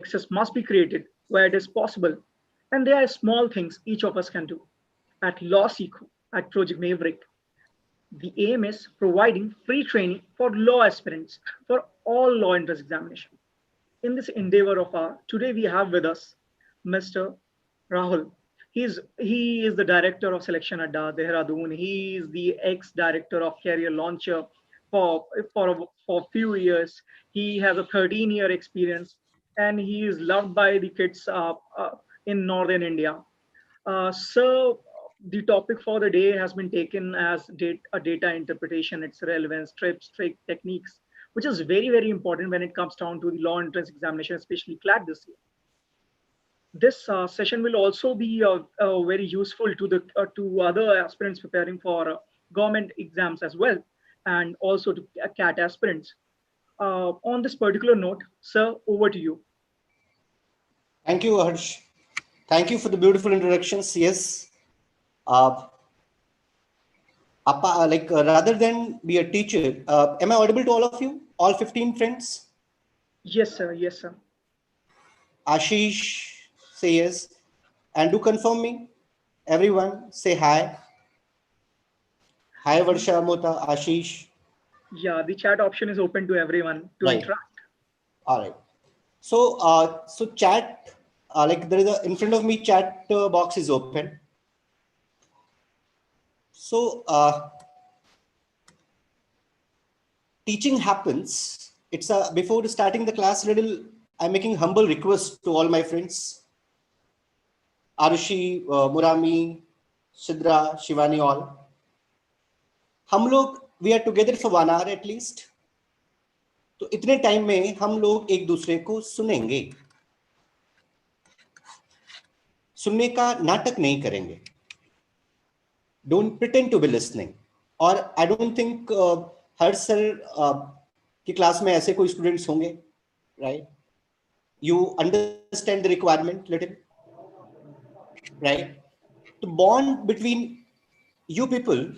access must be created where it is possible, and there are small things each of us can do. At Law Seeker, at Project Maverick, the aim is providing free training for law aspirants for all law entrance examination. In this endeavor of our, today we have with us Mr. Rahul. He is the director of selection at Dehradun. He is the ex-director of Career Launcher for for a few years. He has a 13-year experience, and he is loved by the kids in northern India. So the topic for the day has been taken as data interpretation, its relevance, trips, trick, techniques, which is very, very important when it comes down to the law entrance examination, especially CLAT this year. This session will also be very useful to the to other aspirants preparing for government exams as well, and also to CAT aspirants. On this particular note, sir, over to you. Thank you, Harsh. Thank you for the beautiful introductions. Yes, rather than be a teacher, am I audible to all of you? All 15 friends? Yes, sir. Yes, sir. Ashish, say yes. And do confirm me. Everyone, say hi. Hi, Varsha, Mota, Ashish. Yeah, the chat option is open to everyone to Right. interact. All right. So chat, there is in front of me, chat box is open. So teaching happens. It's before starting the class, I'm making humble request to all my friends. Arushi, Murami, Sidra, Shivani, all. हम लोग we are together for 1 hour at least. तो इतने time में हम लोग एक दूसरे को सुनेंगे, सुनने का नाटक नहीं करेंगे. Don't pretend to be listening. और I don't think her sir की क्लास में ऐसे कोई स्टूडेंट्स होंगे, right? You understand the requirement little, right? The bond between you people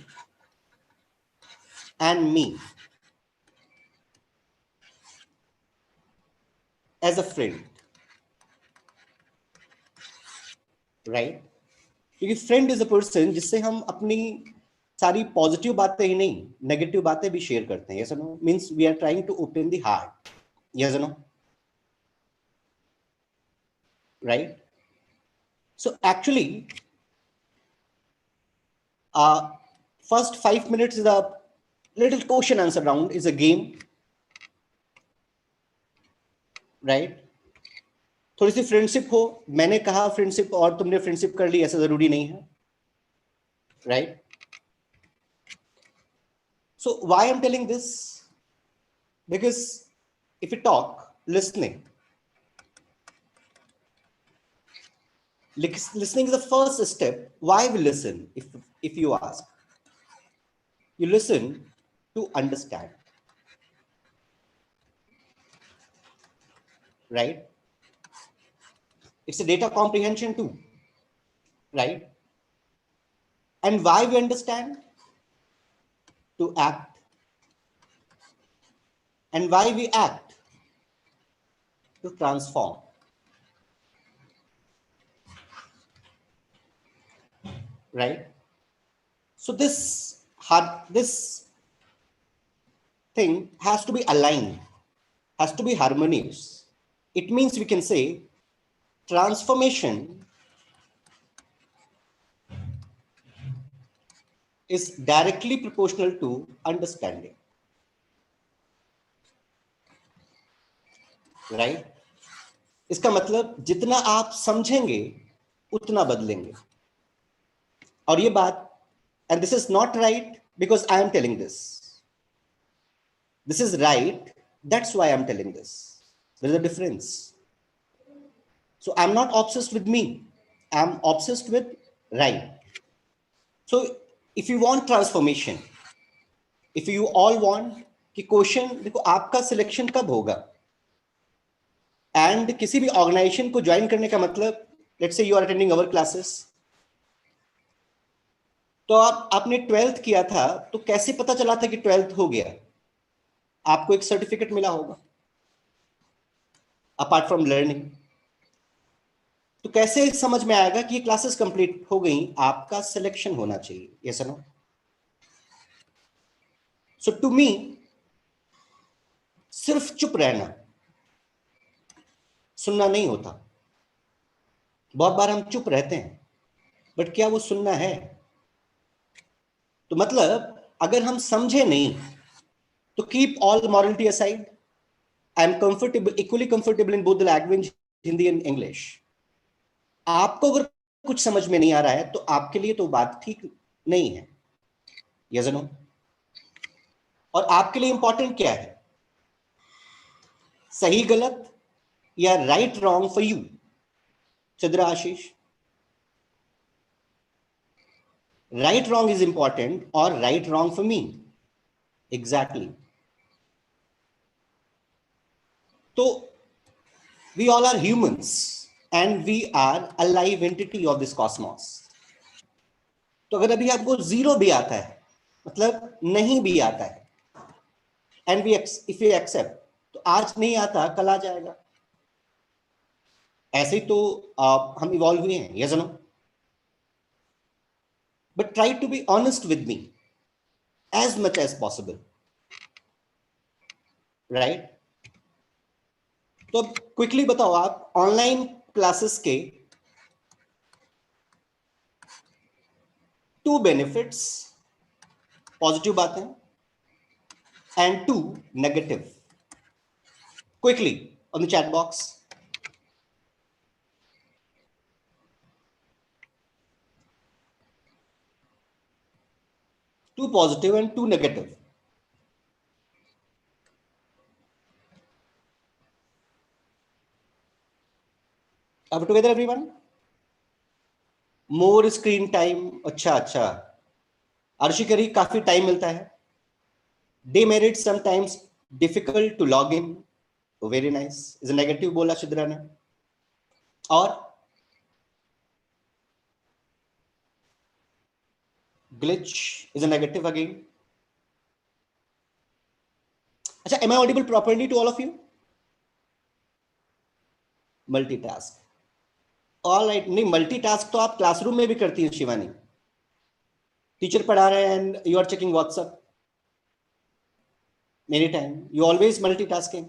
and me as a friend, right? क्योंकि फ्रेंड इज अ पर्सन जिससे हम अपनी सारी पॉजिटिव बातें ही नहीं, नेगेटिव बातें भी शेयर करते हैं. Yes no means we are trying to open the heart. Yes no, right? So actually first 5 minutes is a little question answer round, is a game, right? थोड़ी सी फ्रेंडशिप हो. मैंने कहा फ्रेंडशिप और तुमने फ्रेंडशिप कर ली, ऐसा जरूरी नहीं है, right? So why I'm telling this? Because if you talk, listening is the first step. Why we listen? If you ask, you listen to understand, right? It's a data comprehension too, right? And why we understand? To act. And why we act? To transform. Right? So this thing has to be aligned, has to be harmonious. It means we can say transformation is directly proportional to understanding. Right? इसका मतलब जितना आप समझेंगे उतना बदलेंगे. और ये बात, and this is not right because I am telling this. This is right, that's why I'm telling this. There is a difference. So I'm not obsessed with me, I'm obsessed with right. So if you want transformation, if you all want कि question देखो आपका selection कब होगा, and किसी भी organisation को join करने का मतलब, let's say you are attending our classes, तो आपने 12th किया था, तो कैसे पता चला था कि 12th हो गया? आपको एक सर्टिफिकेट मिला होगा अपार्ट फ्रॉम लर्निंग. तो कैसे समझ में आएगा कि ये क्लासेस कंप्लीट हो गई? आपका सिलेक्शन होना चाहिए, यस और नो? सो टू मी सिर्फ चुप रहना सुनना नहीं होता। बहुत बार हम चुप रहते हैं, बट क्या वो सुनना है? तो मतलब अगर हम समझे नहीं तो keep all morality aside, I am comfortable, equally comfortable in both the language, Hindi and English. आपको अगर कुछ समझ में नहीं आ रहा है तो आपके लिए तो बात ठीक नहीं है, यस और नो? और आपके लिए इंपॉर्टेंट क्या है? सही गलत या right wrong for you? Chandra Ashish, right wrong is important और right wrong for me? Exactly. तो we all are humans and we are a live entity of this cosmos. तो अगर अभी आपको जीरो भी आता है, मतलब नहीं भी आता है, and if we accept, तो आज नहीं आता कल आ जाएगा। ऐसे ही तो हम इवॉल्व हुए हैं, yes or no? But try to be honest with me as much as possible, right? तो अब क्विकली बताओ, आप ऑनलाइन क्लासेस के 2 बेनिफिट्स, पॉजिटिव बातें and 2 negative, quickly on the chat box. 2 positive and 2 negative. Are we together everyone? More screen time, अच्छा, अर्शी करी काफी time मिलता है। Demerits sometimes difficult to log in, very nice, is a negative बोला शिद्रा ने। और glitch is a negative again. अच्छा, am I audible properly to all of you? Multitask, all right। नहीं, मल्टीटास्क तो आप क्लासरूम में भी करती हैं शिवानी। टीचर पढ़ा रहे हैं and you are checking WhatsApp many time, you always multitasking.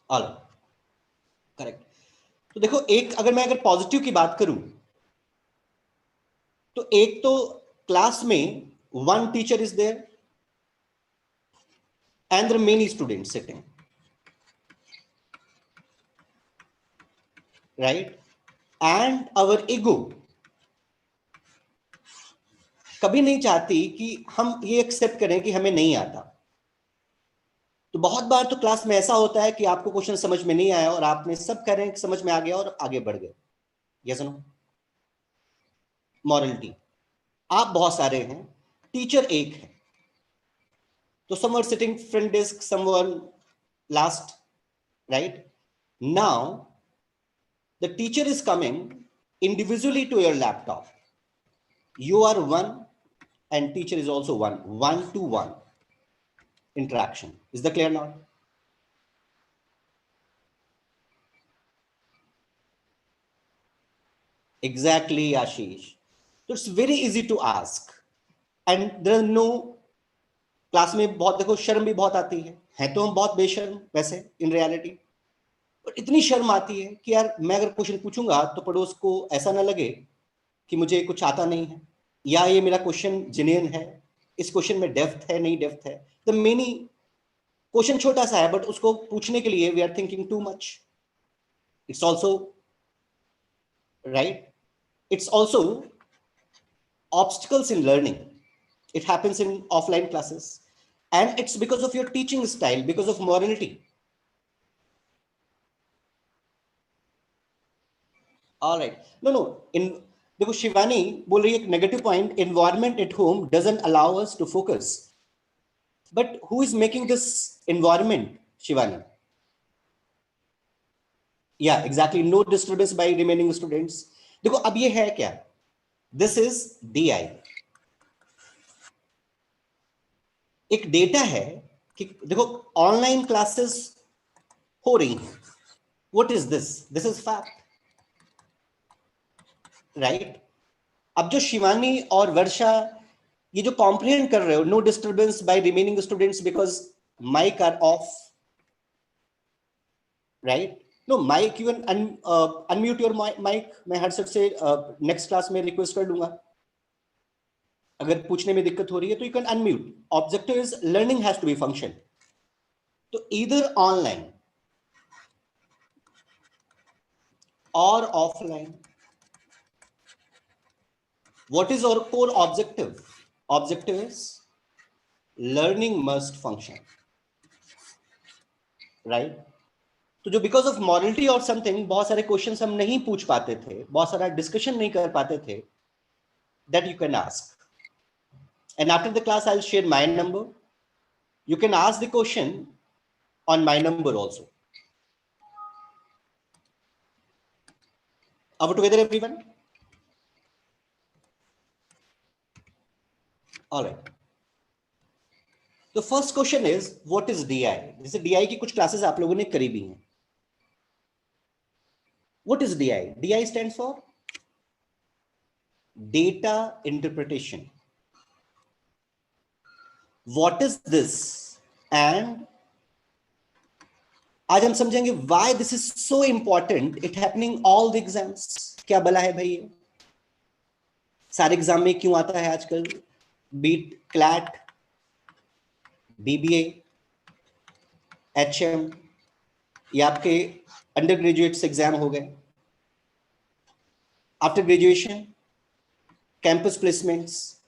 All correct. तो देखो, एक अगर मैं पॉजिटिव की बात करूं तो एक तो क्लास में 1 teacher is there and there are many students sitting, right? And our ego कभी नहीं चाहती कि हम ये एक्सेप्ट करें कि हमें नहीं आता। तो बहुत बार तो क्लास में ऐसा होता है कि आपको क्वेश्चन समझ में नहीं आया और आपने सब कह रहे हैं कि समझ में आ गया और आगे बढ़ गए, यस नो? मॉरलिटी, आप बहुत सारे हैं, टीचर एक है, तो some are sitting front desk, someone last, right? Now the teacher is coming individually to your laptop, you are one and teacher is also one to one interaction. Is that clear now? Exactly, Ashish. So it's very easy to ask and there are no, class में बहुत देखो शर्म भी बहुत आती है तो हम बहुत बेशर्म वैसे इन रियलिटी, पर इतनी शर्म आती है कि यार मैं अगर क्वेश्चन पूछूंगा तो पड़ोस को ऐसा ना लगे कि मुझे कुछ आता नहीं है, या ये मेरा क्वेश्चन जेन्युइन है, इस क्वेश्चन में डेप्थ है नहीं डेप्थ है। द मेनी क्वेश्चन छोटा सा है बट उसको पूछने के लिए we are thinking too much. It's also right, it's also obstacles in learning. It happens in offline classes and it's because of your teaching style, because of morality. All right, no in देखो शिवानी बोल रही है एक negative point, environment at home doesn't allow us to focus, but who is making this environment Shivani? Yeah exactly, no disturbance by remaining students. देखो अब ये है क्या, दिस इज DI, एक डेटा है कि देखो ऑनलाइन क्लासेस हो रही हैं. What is this? This is fact, right? अब जो शिवानी और वर्षा ये जो कॉम्प्रिहेंड कर रहे हो, no disturbance by remaining students because mic are off, right? No mic, you can unmute your mic. मैं हेडसेट से नेक्स्ट क्लास में रिक्वेस्ट कर दूंगा. अगर पूछने में दिक्कत हो रही है तो you can unmute. Objective is learning has to be function. तो either online or offline. What is our core objective? Objective is learning must function, right? तो जो because of morality or something बहुत सारे questions हम नहीं पूछ पाते थे, बहुत सारा discussion नहीं कर पाते थे, that you can ask. And after the class I'll share my number. You can ask the question on my number also. Are we together, everyone? All right. The first question is, what is DI? जैसे DI की कुछ classes आप लोगों ने करी भी हैं. What is DI? DI stands for data interpretation. What is this? And आज हम समझेंगे why this is so important. It happening all the exams. क्या बला है भाई? सारे एग्जाम में क्यों आता है आजकल? बीट क्लैट, बीबीए, एचएम, ये आपके अंडर ग्रेजुएट्स एग्जाम हो गए. After graduation campus placements,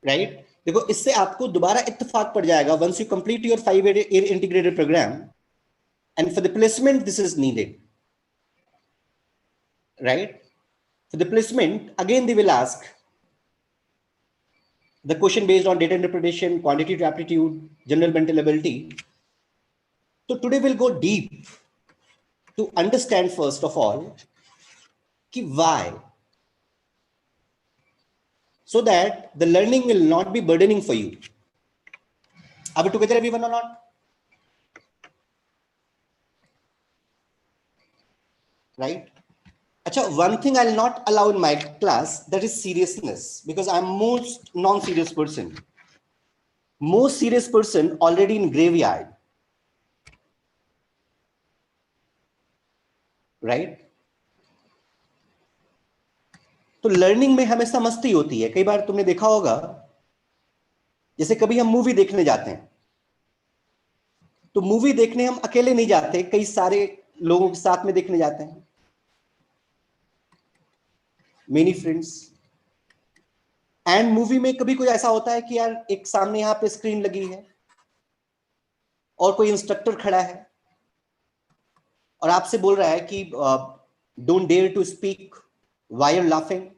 right? देखो इससे आपको दोबारा इत्तेफाक पड़ जाएगा once you complete your 5-year integrated program, and for the placement this is needed, right? For the placement, again they will ask the question based on data interpretation, quantitative aptitude, general mental ability. So today we'll go deep to understand first of all ki why, so that the learning will not be burdening for you. Are we together, everyone, or not? Right? Acha, one thing I'll not allow in my class, that is seriousness, because I'm most non-serious person. Most serious person already in graveyard. Right? तो learning में हमेशा मस्ती होती है. कई बार तुमने देखा होगा, जैसे कभी हम मूवी देखने जाते हैं, तो मूवी देखने हम अकेले नहीं जाते, कई सारे लोगों के साथ में देखने जाते हैं. Many friends. एंड मूवी में कभी कोई ऐसा होता है कि यार एक सामने यहां पे स्क्रीन लगी है और कोई इंस्ट्रक्टर खड़ा है और आपसे बोल रहा है कि don't dare to speak while you laughing.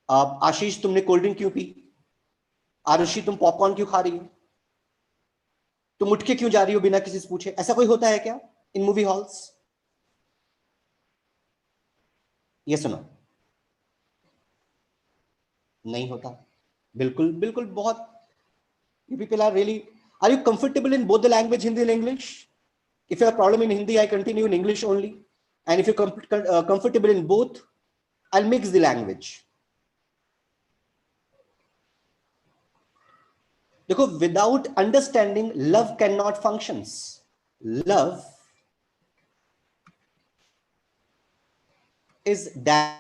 Ashish तुमने कोल्ड ड्रिंक क्यों पी? आरुषि तुम पॉपकॉर्न क्यों खा रही हो? तुम उठ के क्यों जा रही हो बिना किसी से पूछे? ऐसा कोई होता है क्या इन मूवी हॉल्स? ये सुनो, नहीं होता. बिल्कुल बिल्कुल. बहुत. You people are really, are you comfortable in both the language, Hindi and English? If you have a problem in Hindi, I continue in English only. And if you're comfortable in both, I'll mix the language. देखो, without understanding, love cannot functions. Love is that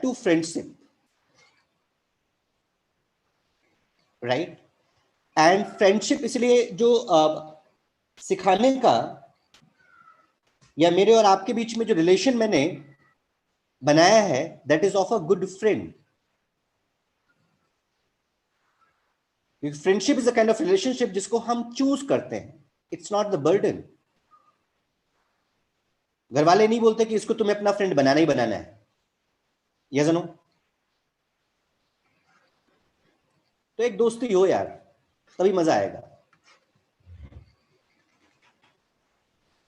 to friendship, right? And friendship इसलिए जो सिखाने का या मेरे और आपके बीच में जो रिलेशन मैंने बनाया है, that is of a good friend. Friendship is a kind of relationship जिसको हम चूज करते हैं. It's not the burden. घर वाले नहीं बोलते कि इसको तुम्हें अपना फ्रेंड बनाना ही बनाना है. Yes no? तो एक दोस्ती हो यार, तभी मजा आएगा,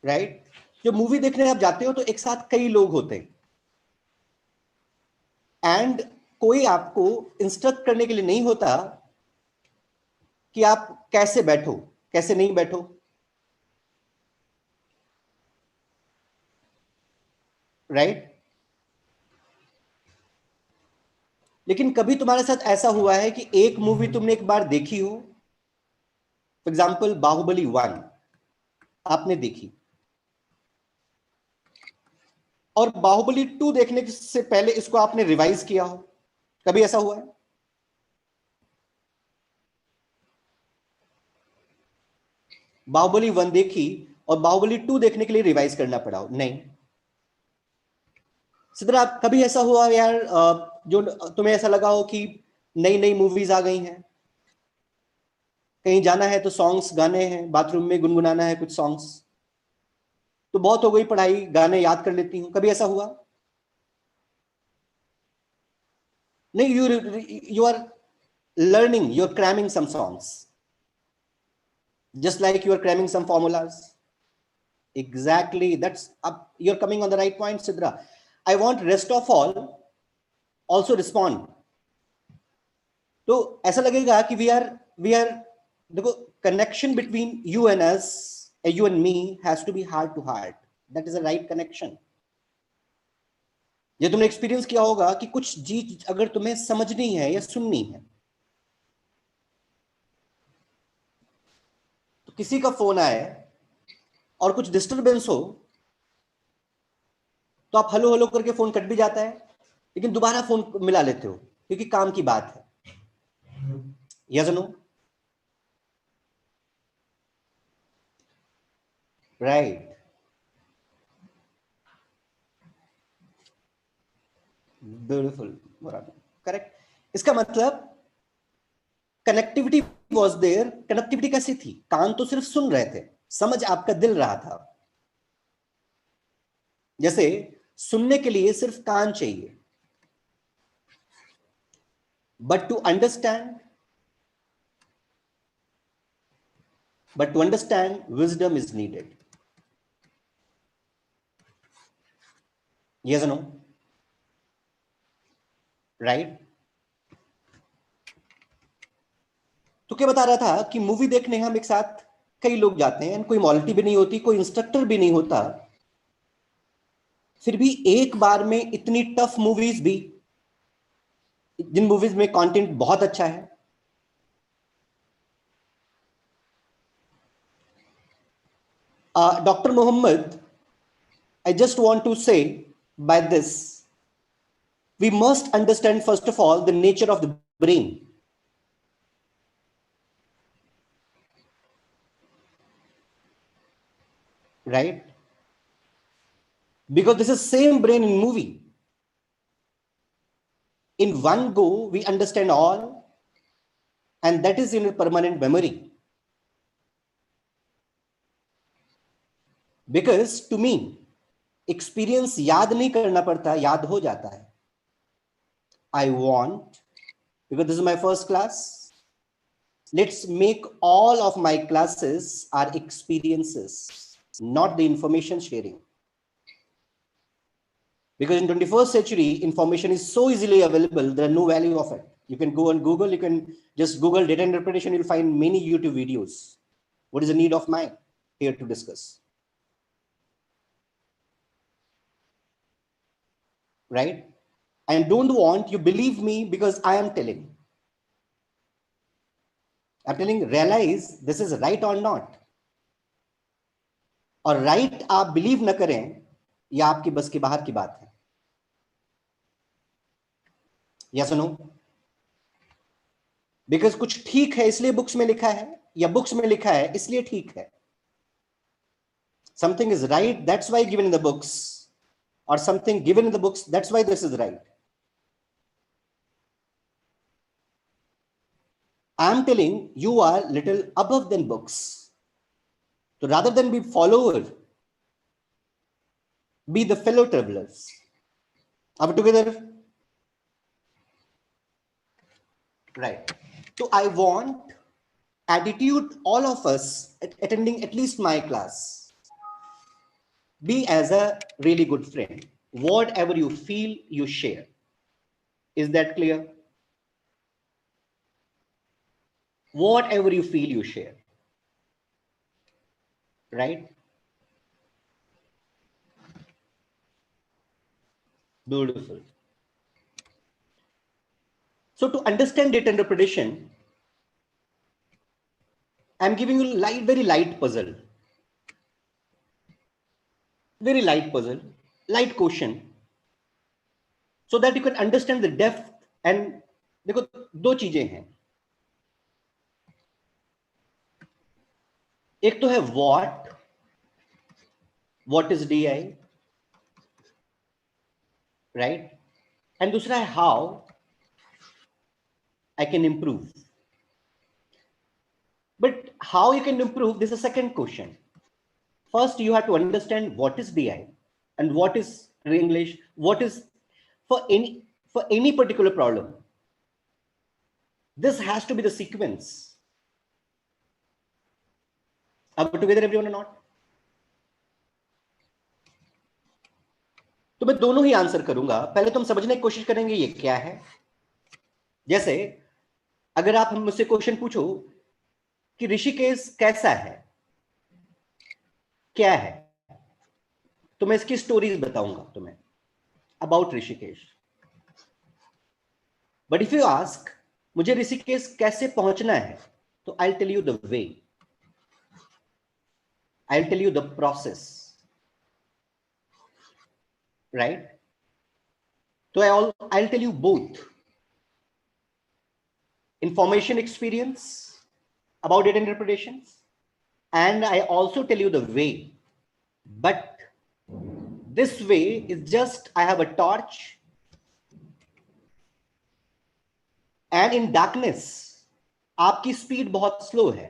राइट? जो मूवी देखने आप जाते हो तो एक साथ कई लोग होते हैं, एंड कोई आपको इंस्ट्रक्ट करने के लिए नहीं होता कि आप कैसे बैठो, कैसे नहीं बैठो। राइट? लेकिन कभी तुम्हारे साथ ऐसा हुआ है कि एक मूवी तुमने एक बार देखी हो, फॉर एग्जाम्पल बाहुबली 1 आपने देखी, और बाहुबली 2 देखने से पहले इसको आपने रिवाइज किया हो, कभी ऐसा हुआ है? बाहुबली 1 देखी और बाहुबली 2 देखने के लिए रिवाइज करना पड़ा हो? नहीं। सिद्धरा, आप कभी ऐसा हुआ यार जो तुम्हें ऐसा लगा हो कि नई नई मूवीज आ गई हैं, कहीं जाना है तो सॉन्ग्स गाने हैं, बाथरूम में गुनगुनाना है कुछ सॉन्ग्स, तो बहुत हो गई पढ़ाई, गाने याद कर लेती हूँ, कभी ऐसा हुआ? नहीं, you are learning, you're cramming some songs, just like you are cramming some formulas. Exactly, that's up, you're coming on the right point, Sidra. I want rest of all also respond. तो ऐसा लगेगा कि we are देखो, connection between you and us, you and me has to be heart to heart. That is a right connection. ये तुमने experience किया होगा कि कुछ चीज अगर तुम्हें समझनी है या सुननी है, तो किसी का फोन आए और कुछ डिस्टरबेंस हो तो आप हेलो हेलो करके फोन कट भी जाता है, लेकिन दोबारा फोन मिला लेते हो क्योंकि काम की बात है। Yes no? Right. Beautiful, correct. इसका मतलब कनेक्टिविटी वॉज देयर। कनेक्टिविटी कैसी थी? कान तो सिर्फ सुन रहे थे, समझ आपका दिल रहा था। जैसे सुनने के लिए सिर्फ कान चाहिए, but to understand wisdom is needed. Yes no? Right. तो क्या बता रहा था कि मूवी देखने हम एक साथ कई लोग जाते हैं, कोई मॉनिटरी भी नहीं होती, कोई इंस्ट्रक्टर भी नहीं होता, फिर भी एक बार में इतनी टफ मूवीज भी, जिन मूवीज में कंटेंट बहुत अच्छा है, doctor Mohammed, I just want to say by this, we must understand first of all the nature of the brain. Right? Because this is same brain in movie. In one go, we understand all, and that is in a permanent memory. Because to me, experience याद नहीं करना पड़ता, याद हो जाता है. I want, because this is my first class, let's make all of my classes are experiences, not the information sharing. Because in 21st century, information is so easily available, there is no value of it. You can go on Google, you can just Google data interpretation, you'll find many YouTube videos. What is the need of mine here to discuss? Right? And don't want you believe me because I am telling. I'm telling, realize this is right or not. और right आप believe न करें, यह आपकी बस के बाहर की बात है। Yes or no? Because कुछ ठीक है इसलिए बुक्स में लिखा है, या बुक्स में लिखा है इसलिए ठीक है। Something is right, that's why given in the books, or something given in the books, that's why this is right. I'm telling you are little above than books. So rather than be follower, be the fellow travelers. Are we together? Right. So I want attitude, all of us attending at least my class, be as a really good friend. Whatever you feel, you share. Is that clear? Whatever you feel, you share. Right? Beautiful. So to understand data interpretation, I'm giving you very light puzzle. Very light puzzle, light question, so that you can understand the depth. And देखो दो चीजें हैं, एक तो है what is DI, right? And दूसरा है how I can improve. But how you can improve, this is a second question. First, you have to understand what is DI and what is English, what is for any particular problem. This has to be the sequence. Are we together, everyone, or not? तो मैं दोनों ही answer करूंगा। पहले तो हम समझने की कोशिश करेंगे ये क्या है। जैसे अगर आप मुझसे क्वेश्चन पूछो कि ऋषिकेश कैसा है, क्या है, तो मैं इसकी स्टोरीज बताऊंगा तुम्हें about Rishikesh. But if you ask मुझे ऋषिकेश कैसे पहुंचना है, तो I will tell you the way, I will tell you the process, right? तो I will tell you both information experience about data interpretations, and I also tell you the way. But this way is just I have a torch, and in darkness आपकी speed बहुत slow है,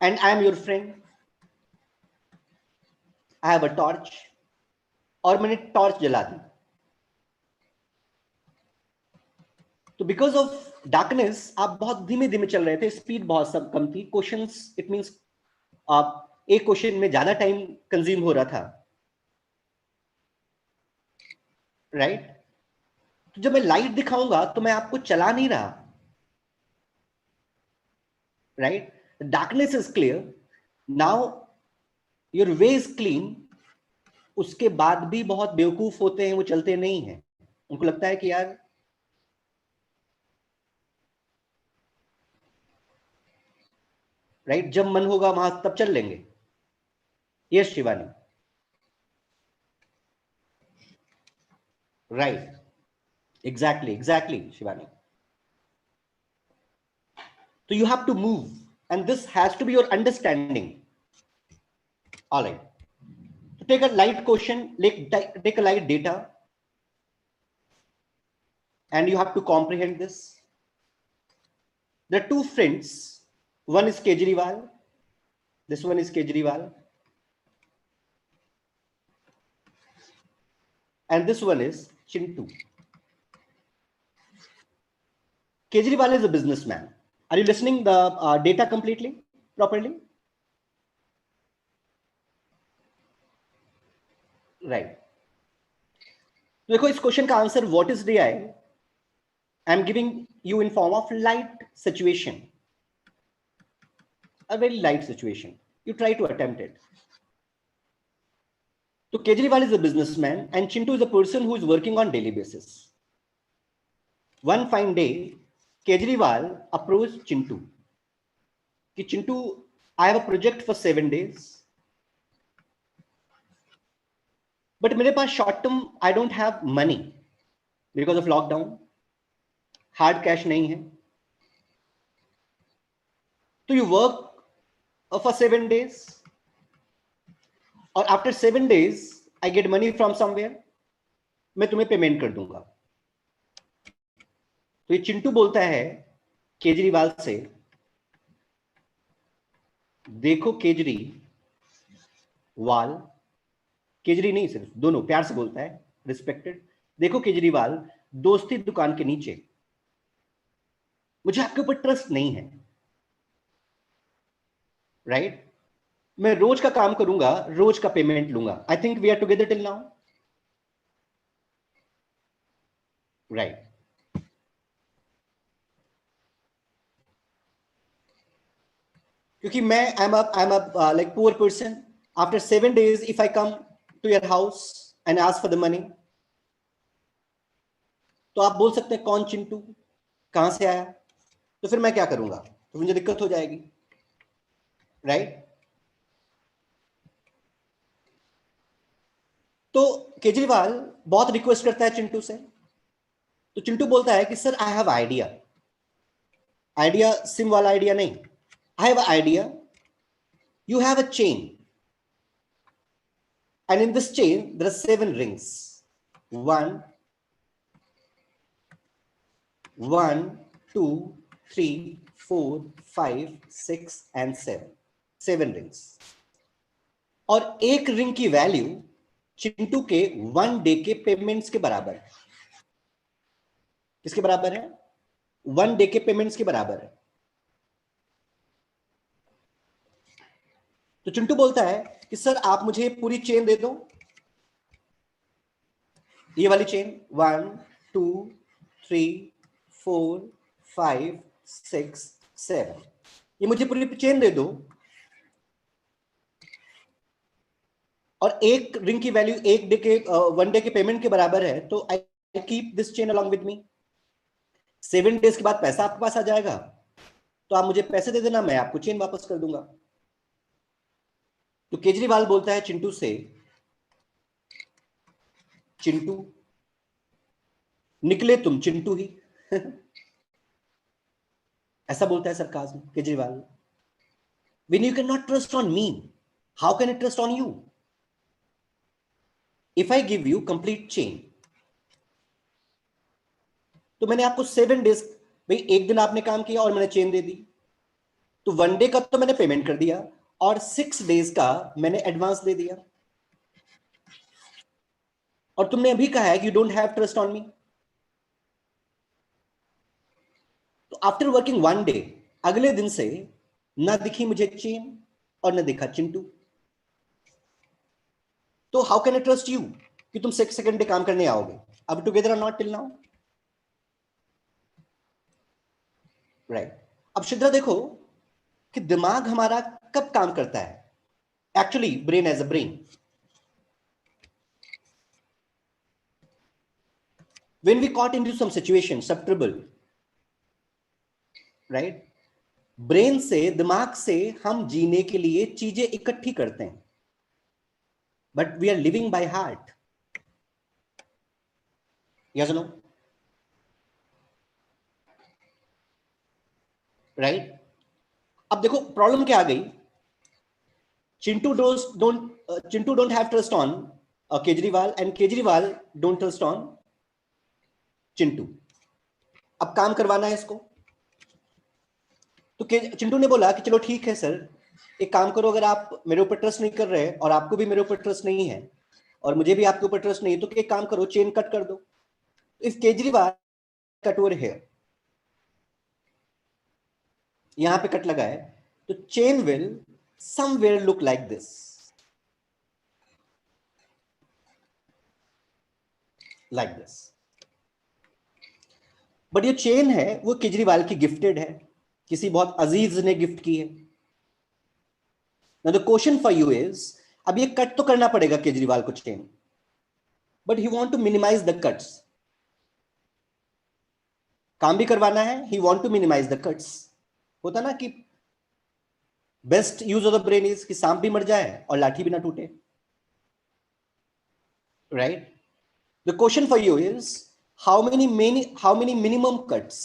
and I am your friend. I have a torch, और मैंने torch जला दी। तो because of darkness आप बहुत धीमे धीमे चल रहे थे, स्पीड बहुत सब कम थी, क्वेश्चंस इट मींस आप एक क्वेश्चन में ज्यादा टाइम कंज्यूम हो रहा था, राइट? तो जब मैं लाइट दिखाऊंगा तो मैं आपको चला नहीं रहा, right? Darkness is clear, now your way is clean. उसके बाद भी बहुत बेवकूफ होते हैं, वो चलते नहीं हैं, उनको लगता है कि यार राइट, जब मन होगा वहां तब चल लेंगे। Yes Shivani, right, exactly Shivani. तो you have to move and this has to be your understanding. Alright, तो take a light question, take a light data, and you have to comprehend this. There are two friends, one is Kejriwal, this one is Kejriwal, and this one is Chintu. Kejriwal is a businessman. Are you listening the data completely properly? Right. देखो इस question का answer what is DI, I'm giving you in form of light situation, a very light situation. You try to attempt it. So Kejriwal is a businessman and Chintu is a person who is working on daily basis. One fine day, Kejriwal approached Chintu. Ki Chintu, I have a project for 7 days, but मेरे पास short term I don't have money because of lockdown. Hard cash नहीं है, तो you work for 7 days, और after 7 days I get money from somewhere, मैं तुम्हें payment कर दूंगा। तो ये चिंटू बोलता है केजरीवाल से, देखो केजरीवाल, केजरी नहीं सिर्फ, दोनों प्यार से बोलता है, रिस्पेक्टेड, देखो केजरीवाल, दोस्ती दुकान के नीचे, मुझे आपके ऊपर ट्रस्ट नहीं है, राइट? मैं रोज का काम करूंगा, रोज का पेमेंट लूंगा। I think we are together till now. Right. क्योंकि मैं I am like poor person, after 7 days if I come to your house and ask for the money, तो आप बोल सकते हैं कौन चिंटू, कहां से आया, तो फिर मैं क्या करूंगा, तो मुझे दिक्कत हो जाएगी, राइट। तो केजरीवाल बहुत रिक्वेस्ट करता है चिंटू से, तो चिंटू बोलता है कि sir I have idea, idea SIM वाला आइडिया नहीं, I have idea, you have a chain and in this chain there are 7 rings, 1 1 2 3 4 5 6 and 7 rings, और एक रिंग की वैल्यू चिंटू के 1 डे के पेमेंट्स के बराबर है। किसके बराबर है? 1 डे के पेमेंट्स के बराबर है। तो चिंटू बोलता है कि सर आप मुझे पूरी चेन दे दो, ये वाली चेन 1 2 3 4 5 6 7, ये मुझे पूरी चेन दे दो, और एक रिंग की वैल्यू एक डे के 1 डे के पेमेंट के बराबर है, तो I keep this chain along with me. 7 days के बाद पैसा आपके पास आ जाएगा, तो आप मुझे पैसे दे देना, मैं आपको चेन वापस कर दूंगा। तो केजरीवाल बोलता है चिंटू से, चिंटू निकले तुम चिंटू ही ऐसा बोलता है सरकाज़ में Kejriwal. When you cannot trust on me, how can I trust on you? If I give you complete chain, तो मैंने आपको 7 days, भाई एक दिन आपने काम किया और मैंने चेन दे दी, तो 1 day का तो मैंने पेमेंट कर दिया और 6 days का मैंने एडवांस दे दिया, और तुमने अभी कहा है कि you don't have trust on me. तो आफ्टर वर्किंग 1 day, अगले दिन से ना दिखी मुझे चेन और ना दिखा चिंटू, तो how can I trust you कि तुम सेकंड डे काम करने आओगे? अब together are not till now, right. अब शिद्रा देखो कि दिमाग हमारा कब काम करता है, actually brain as a brain, when we caught into some situation, some trouble, right? Brain से, दिमाग से हम जीने के लिए चीजें इकट्ठी करते हैं, but we are living by heart, yes no, right. अब देखो प्रॉब्लम क्या आ गई, Chintu don't have trust on Kejriwal and Kejriwal don't trust on Chintu. अब काम करवाना है इसको, तो चिंटू ने बोला कि चलो ठीक है सर, एक काम करो, अगर आप मेरे ऊपर ट्रस्ट नहीं कर रहे और आपको भी मेरे ऊपर ट्रस्ट नहीं है और मुझे भी आपके ऊपर ट्रस्ट नहीं है, तो एक काम करो, चेन कट कर दो। If Kejriwal cut over here, यहां पे कट लगा है, तो chain will somewhere look like this, like this. But ये चेन है वो केजरीवाल की गिफ्टेड है, किसी बहुत अजीज ने गिफ्ट की है। Now the question for you is, अब ये कट तो करना पड़ेगा केजरीवाल को चेन, but he want to minimize the cuts, काम भी करवाना है, he want to minimize the cuts. होता ना कि best use of the brain is कि सांप भी मर जाए और लाठी भी ना टूटे, right. The question for you is, how many minimum cuts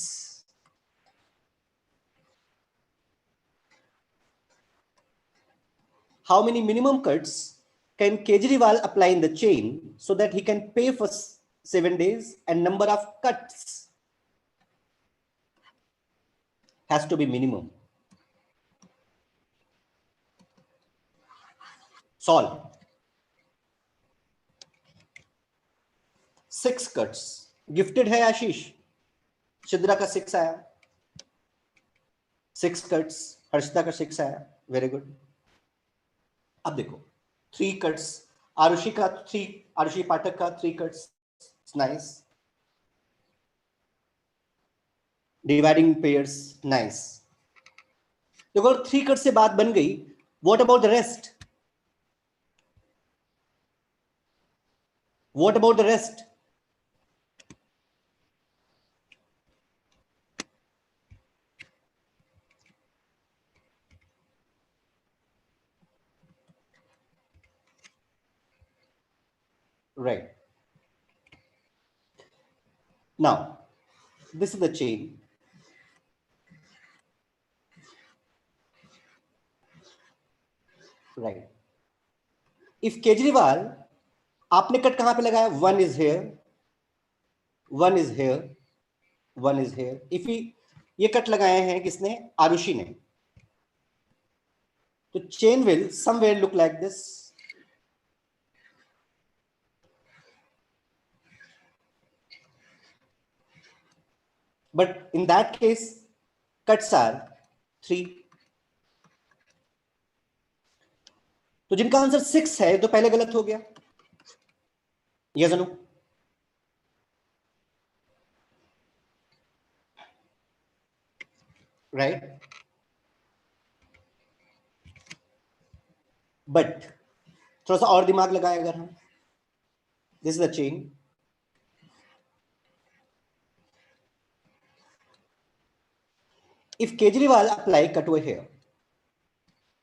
can Kejriwal apply in the chain so that he can pay for 7 days, and number of cuts has to be minimum. Solve. 6 cuts gifted है आशीष, शिद्रा का 6 आया, 6 cuts, Harshita का 6 आया, very good. अब देखो 3 cuts, Arushi पाठक का 3 cuts, nice. Dividing pairs, nice. देखो 3 cut से बात बन गई, what about the rest? What about the rest? Right. Now, this is the chain. Right. If Kejriwal, आपने कट कहां पे लगाया? One is here, one is here, one is here. If ये कट लगाए हैं किसने? आरुषि ने. तो chain will somewhere look like this. But in that case, cuts are 3. तो जिनका आंसर 6 है तो पहले गलत हो गया, yes or no? Right? But थोड़ा सा और दिमाग लगाए अगर हम, this is the chain. If Kejriwal apply cut over here,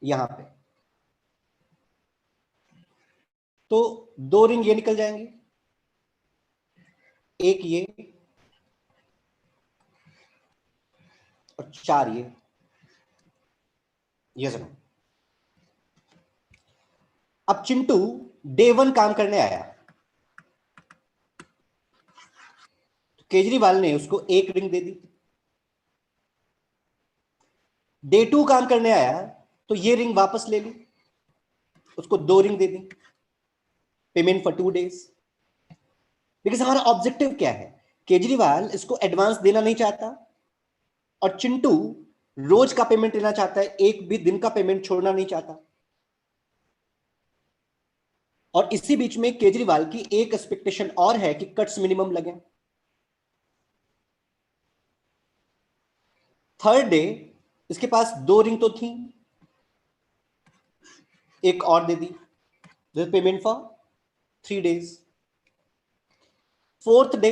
यहां पे, तो 2 रिंग ये निकल जाएंगे, एक ये और 4 ये, यस नो? अब चिंटू डे 1 काम करने आया, तो केजरीवाल ने उसको 1 रिंग दे दी। डे 2 काम करने आया तो ये रिंग वापस ले ली, उसको 2 रिंग दे दी, पेमेंट फॉर 2 डेज। बिकॉज हमारा ऑब्जेक्टिव क्या है? केजरीवाल इसको एडवांस देना नहीं चाहता और चिंटू रोज का पेमेंट लेना चाहता है, एक भी दिन का पेमेंट छोड़ना नहीं चाहता। और इसी बीच में केजरीवाल की एक एक्सपेक्टेशन और है कि कट्स मिनिमम लगे। थर्ड डे इसके पास 2 रिंग तो थी, एक और दे दी, payment for 3 days. Fourth day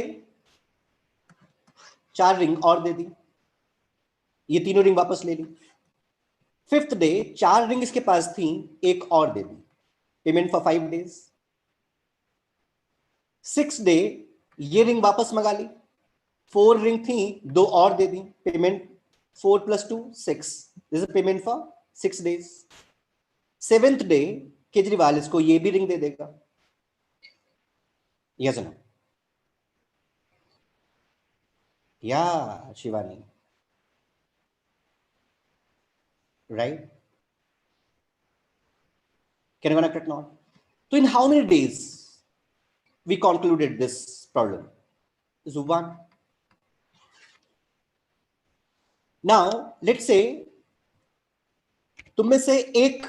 4 ring और दे दी, ये तीनों रिंग वापस ले ली। फिफ्थ डे 4 रिंग इसके पास थी, एक और दे दी, payment for 5 days. Six day ये रिंग वापस मंगा ली, 4 रिंग थी, 2 और दे दी, payment 4 + 2 6, this is payment for 6 days. Seventh day Kejriwal इसको ये भी रिंग दे देगा, यस नो? या Shivani, right? Can you connect it now? So in how many days we concluded this problem? Is 1. Now let's say तुम में से एक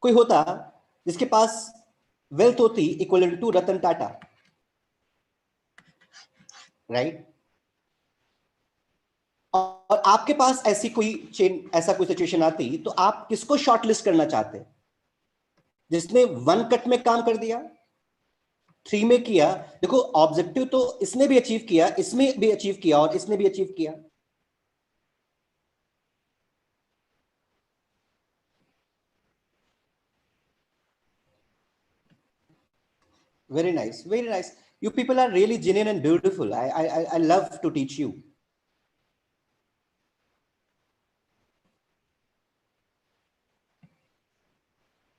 कोई होता जिसके पास वेल्थ होती equal to Ratan Tata, right? और आपके पास ऐसी कोई चेन, ऐसा कोई सिचुएशन आती, तो आप किसको शॉर्टलिस्ट करना चाहते? जिसने 1 कट में काम कर दिया, 3 में किया। देखो ऑब्जेक्टिव तो इसने भी अचीव किया, इसमें भी अचीव किया और इसने भी अचीव किया। Very nice, very nice. You people are really genuine and beautiful. I love to teach you.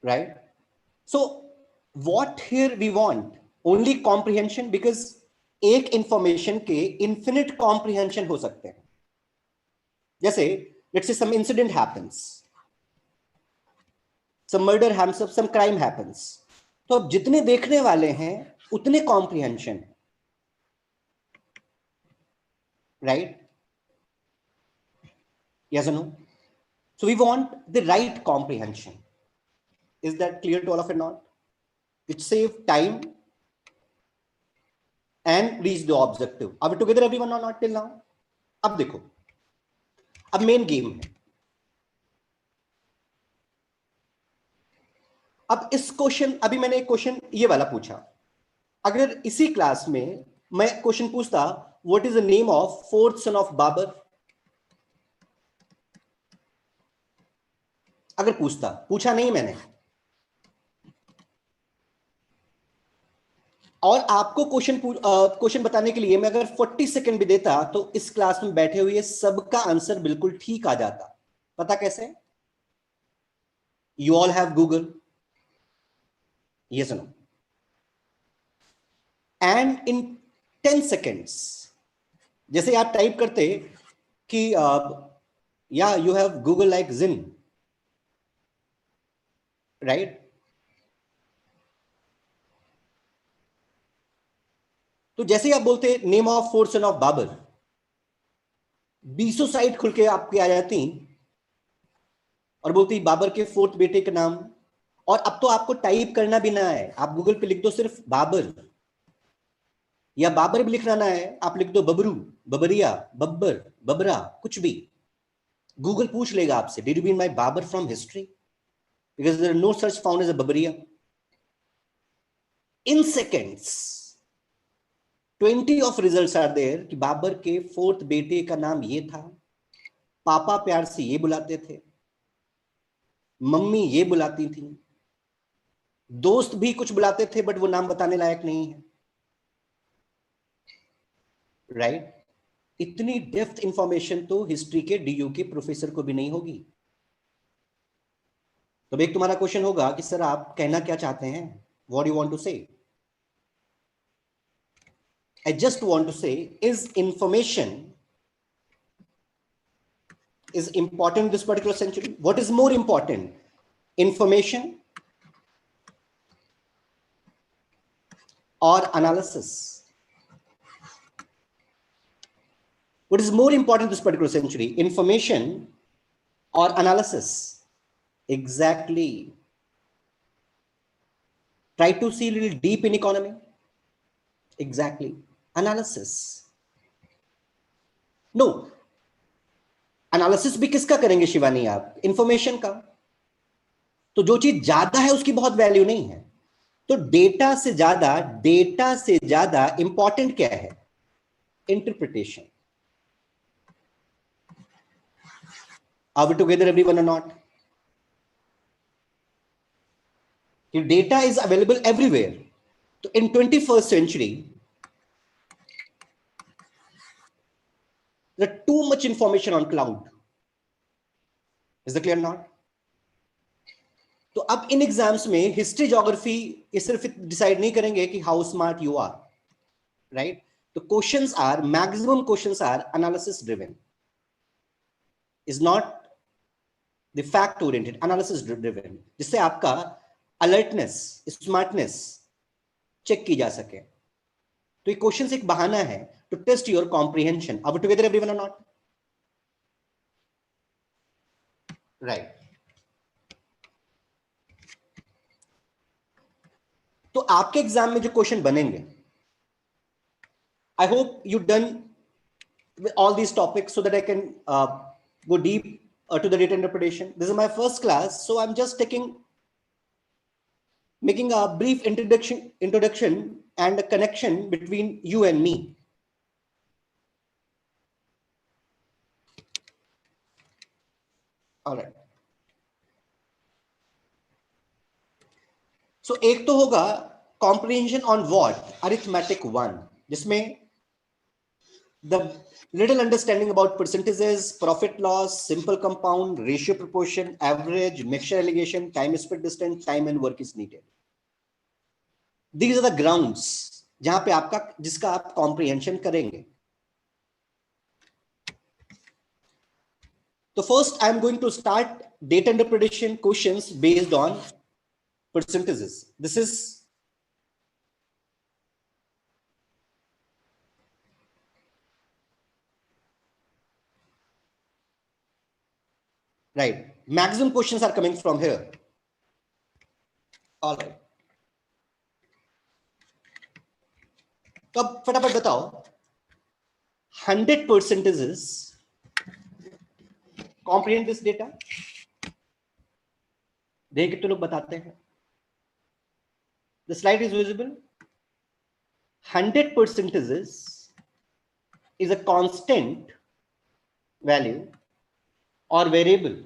Right? So what here we want? Only comprehension, because एक इंफॉर्मेशन के infinite comprehension हो सकते हैं। जैसे let's say some incident happens, some murder happens, some crime happens, तो अब जितने देखने वाले हैं उतने कॉम्प्रिहेंशन, राइट? यस और no? So we want the right comprehension. Is that clear to all of you? Not? It save time and reach the objective. Are we together everyone or not till now? अब देखो, अब main game है. अब इस question, अभी मैंने एक question ये वाला पूछा, अगर इसी क्लास में मैं क्वेश्चन पूछता what is the name of fourth son of Babur, अगर पूछा नहीं मैंने, और आपको क्वेश्चन बताने के लिए मैं अगर 40 सेकंड भी देता तो इस क्लास में बैठे हुए सबका आंसर बिल्कुल ठीक आ जाता. पता कैसे? You all have Google, yes no, and in 10 seconds जैसे आप टाइप करते कि या यू हैव गूगल लाइक जिन, राइट? तो जैसे ही आप बोलते name of fourth son of Babur, 200 site खुल के आपकी आ जाती और बोलती बाबर के फोर्थ बेटे का नाम. और अब तो आपको टाइप करना भी ना है, आप गूगल पे लिख दो सिर्फ बाबर, या बाबर भी लिखना ना है, आप लिख दो बबरू, बबरिया, बब्बर, बबरा, कुछ भी. गूगल पूछ लेगा आपसे, did you mean my Babar from history, because there are no search found as a बबरिया. In seconds 20 of results are there कि बाबर के फोर्थ बेटे का नाम ये था, पापा प्यार से ये बुलाते थे, मम्मी ये बुलाती थी, दोस्त भी कुछ बुलाते थे बट वो नाम बताने लायक नहीं है, राइट? इतनी डेप्थ इंफॉर्मेशन तो हिस्ट्री के डीयू के प्रोफेसर को भी नहीं होगी. तो एक तुम्हारा क्वेश्चन होगा कि सर आप कहना क्या चाहते हैं, व्हाट यू वांट टू से? I just want to say, is information is important in this particular century? What is more important, information or analysis? What is more important in this particular century, information or analysis? Exactly. Try to see a little deep in economy. Exactly. Analysis. No. Analysis भी किसका करेंगे शिवानी आप? Information का. तो जो चीज ज्यादा है उसकी बहुत वैल्यू नहीं है. तो डेटा से ज्यादा इंपॉर्टेंट क्या है? Interpretation. Are we together everyone और नॉट? कि डेटा इज अवेलेबल एवरीवेयर. तो in 21st century there are too much information on cloud. Is that clear or not? तो अब इन एग्जाम्स में हिस्ट्री ज्योग्राफी ये सिर्फ डिसाइड नहीं करेंगे कि how smart you are, right? तो questions are, maximum questions are analysis driven, is not the fact oriented, analysis driven, जिससे आपका अलर्टनेस, स्मार्टनेस चेक की जा सके. तो ये क्वेश्चंस एक बहाना है to test your comprehension. Are we together everyone और नॉट? राइट. तो आपके एग्जाम में जो क्वेश्चन बनेंगे, I hope you done all these topics so that I can go deep to the data interpretation. This is my first class, so I'm just making a brief introduction and a connection between you and me. All right. So एक तो होगा comprehension on what? Arithmetic 1, जिसमें the little understanding about percentages, profit loss, simple compound, ratio proportion, average, mixture allegation, time split distance, time and work is needed. These are the grounds जहां पे आपका, जिसका आप comprehension करेंगे. So first I'm going to start data interpretation questions based on percentages. This is right. Maximum questions are coming from here. All right. तो अब फटाफट बताओ 100 percentages comprehend this data. देख कितने लोग बताते हैं. The slide is visible. 100 percentages is a constant value or variable.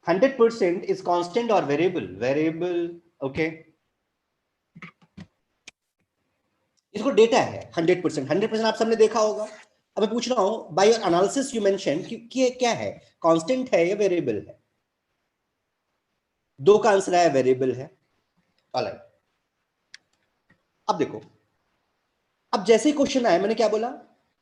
%% is constant or variable. Variable, okay. इसको डेटा है 100%. 100% आप सबने देखा होगा. अब मैं पूछ रहा हूं by your analysis you mention कि ये क्या है, कांस्टेंट है या वेरिएबल है? दो का आंसर है वेरिएबल है. ऑलराइट. अब देखो, अब जैसे ही क्वेश्चन आया मैंने क्या बोला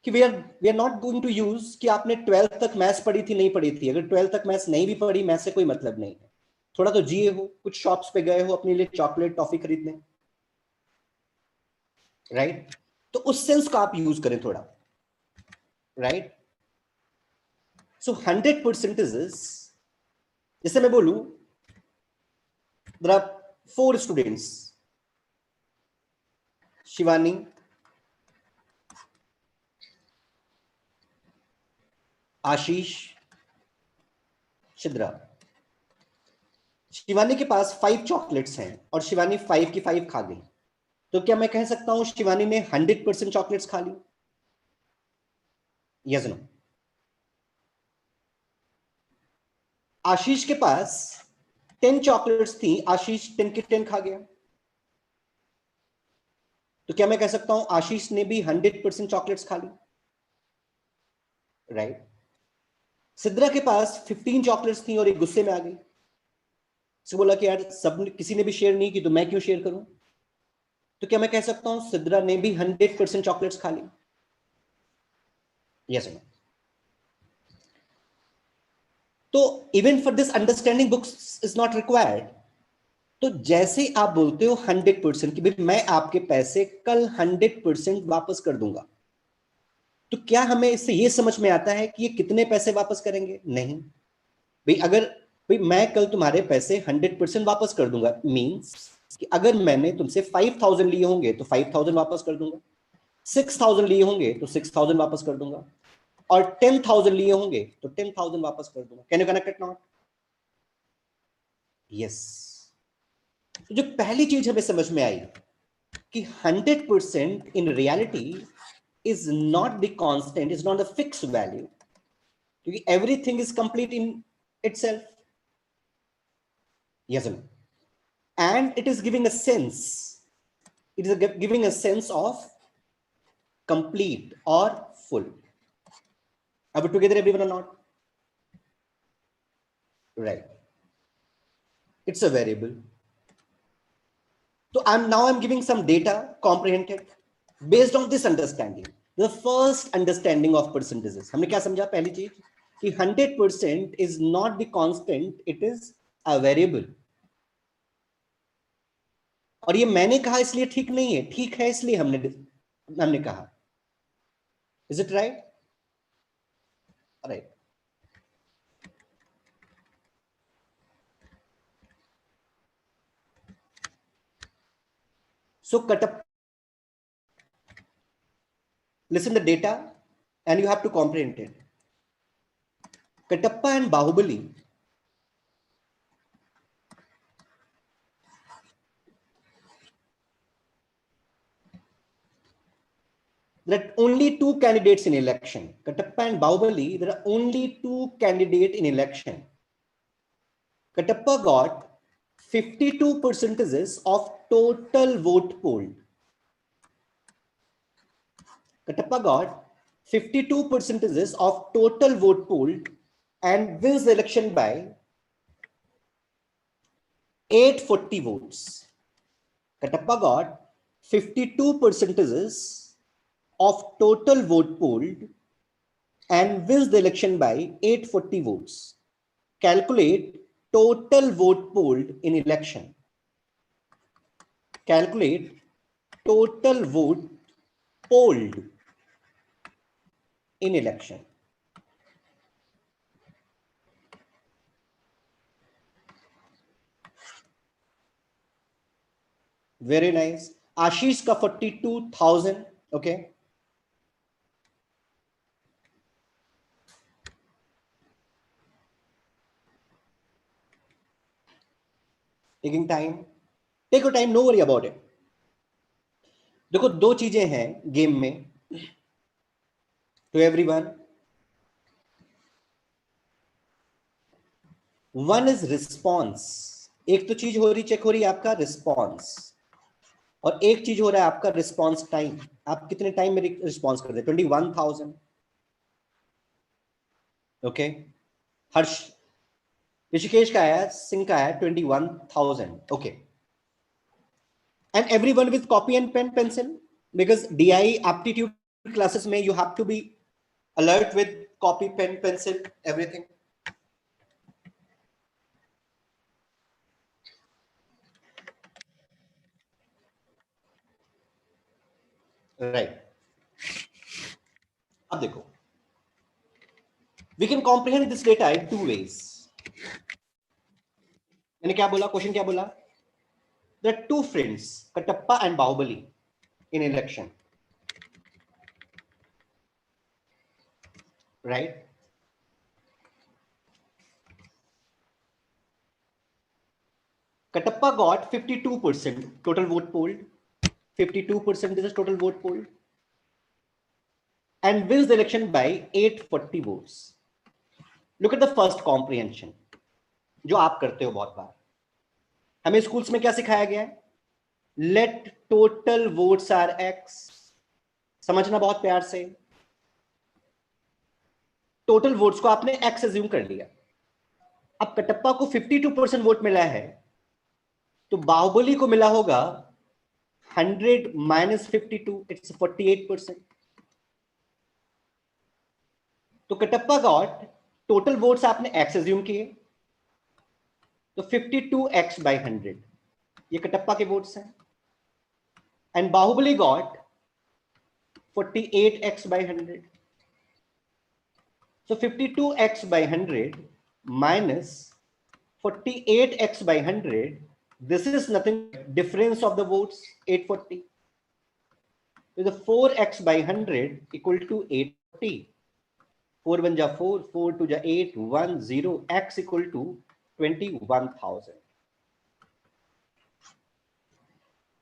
कि we are not going to use कि आपने 12th तक मैथ्स पढ़ी थी नहीं पढ़ी थी. अगर 12th तक मैथ्स नहीं भी पढ़ी, मैथ्स से कोई मतलब नहीं है. थोड़ा तो जिए हो, कुछ शॉप्स पे गए हो अपने लिए चॉकलेट टॉफी खरीदने, राइट? तो उस सेंस को आप यूज करें थोड़ा, राइट? सो 100% इज, जैसे मैं बोलूं देयर आर 4 स्टूडेंट्स, शिवानी, आशीष, शिद्रा. शिवानी के पास 5 चॉकलेट्स हैं और शिवानी 5 की 5 खा गई. तो क्या मैं कह सकता हूं शिवानी ने 100% चॉकलेट्स खा ली? Yes no? आशीष के पास 10 चॉकलेट्स थी, आशीष 10 की 10 खा गया. तो क्या मैं कह सकता हूं आशीष ने भी 100% चॉकलेट्स खा ली? राइट. सिद्रा के पास 15 चॉकलेट्स थी और एक गुस्से में आ गई. से बोला कि यार सब किसी ने भी शेयर नहीं की तो मैं क्यों शेयर करूं? तो क्या मैं कह सकता हूं सिद्रा ने भी 100% चॉकलेट्स खा ली? Yes no? तो even for this understanding books is not required. तो जैसे आप बोलते हो 100% कि भाई मैं आपके पैसे कल 100% वापस कर दूंगा, तो क्या हमें इससे ये समझ में आता है कि ये कितने पैसे वापस करेंगे? नहीं भाई. अगर भाई मैं कल तुम्हारे पैसे 100% वापस कर दूंगा मींस कि अगर मैंने तुमसे 5000 लिए होंगे तो 5000 वापस कर दूंगा, 6000 लिए होंगे तो 6000 वापस कर दूंगा, और 10,000 लिए होंगे तो 10,000 वापस कर दूंगा. Can you connect it not? Yes. तो जो पहली चीज हमें समझ में आई कि 100% in reality is not the constant, is not a fixed value, क्योंकि everything is complete in itself. Yes or no? And it is giving a sense, it is giving a sense of complete or full. Are we together everyone or not? Right. It's a variable. So I'm giving some data comprehended based on this understanding. The first understanding of percentages. हमने क्या समझा? पहली चीज कि 100% is not the constant, it is a variable. और ये मैंने कहा इसलिए ठीक नहीं है, ठीक है इसलिए हमने कहा. Is it right? Right. So cut up. Listen the data and you have to comprehend it. Katappa and Bahubali there are only 2 candidates in election. Katappa and Bahubali, there are only 2 candidates in election. Katappa got 52 percentages of total vote polled. Katappa got 52 percentages of total vote polled and wins the election by 840 votes. Katappa got 52 percentages of total vote polled and wins the election by 840 votes. Calculate total vote polled in election. Calculate total vote polled in election. Very nice. आशीष का 42,000. Okay. Taking time. Take your time. No worry about it. देखो दो चीजें हैं game में. To everyone. One is response. एक तो चीज हो रही चेक हो रही आपका रिस्पॉन्स, और एक चीज हो रहा है आपका रिस्पॉन्स टाइम. आप कितने टाइम में रिस्पॉन्स करते हैं? 21,000. ओके. हर्ष ऋषिकेश का आया, सिंह का आया 21,000. Okay. And everyone with copy and pen pencil, because DI aptitude classes में you have to be alert with copy pen pencil everything. Right. अब देखो, we can comprehend this data in two ways. मैंने क्या बोला? Question क्या बोला? There are two friends, Katappa and Bahubali, in election. Right? Katappa got 52% total vote polled. 52% is the total vote polled. And wins the election by 840 votes. Look at the first comprehension, जो आप करते हो बहुत बार. हमें schools में क्या सिखाया गया है? Let total votes are x. समझना बहुत प्यार से. टोटल वोट्स को आपने एक्स अज्यूम कर लिया. अब कटप्पा को 52% वोट मिला है, तो बाहुबली को मिला होगा 100 minus 52, इट्स 48%. तो कटप्पा गॉट टोटल वोट्स आपने एक्स अज्यूम किए, तो 52x by 100 ये कटप्पा के वोट्स हैं. And Baahubali got 48x by 100. So 52x by 100 minus 48x by 100, this is nothing but difference of the votes, 840. So the 4x by 100 equal to 840. 4 1 ja 4, 4 2 ja 8, 1 0, x equal to 21,000.